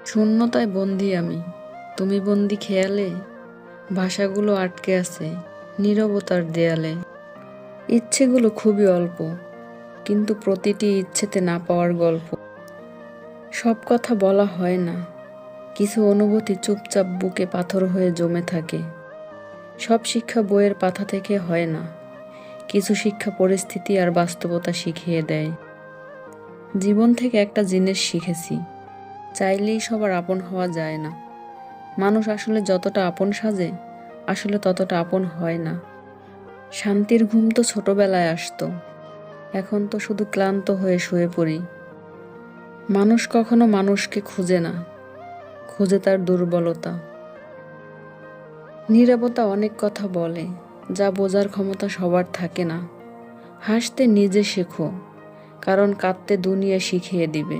শূন্যতায় বন্দী আমি, তুমি বন্দী খেয়ালে। ভাষাগুলো আটকে আছে নীরবতার দেয়ালে। ইচ্ছেগুলো খুবই অল্প, কিন্তু প্রতিটি ইচ্ছেতে না পাওয়ার গল্প। সব কথা বলা হয় না, কিছু অনুভূতি চুপচাপ বুকে পাথর হয়ে জমে থাকে। সব শিক্ষা বইয়ের পাতা থেকে হয় না, কিছু শিক্ষা পরিস্থিতি আর বাস্তবতা শিখিয়ে দেয়। জীবন থেকে একটা জিনিস শিখেছি, চাইলেই সবার আপন হওয়া যায় না। মানুষ আসলে যতটা আপন সাজে, আসলে ততটা আপন হয় না। শান্তির ঘুম তো ছোটবেলায় আসতো, এখন তো শুধু ক্লান্ত হয়ে শুয়ে পড়ি। মানুষ কখনো মানুষকে খুঁজে না, খুঁজে তার দুর্বলতা। নীরবতা অনেক কথা বলে, যা বোঝার ক্ষমতা সবার থাকে না। হাসতে নিজে শেখো, কারণ কাঁদতে দুনিয়া শিখিয়ে দিবে।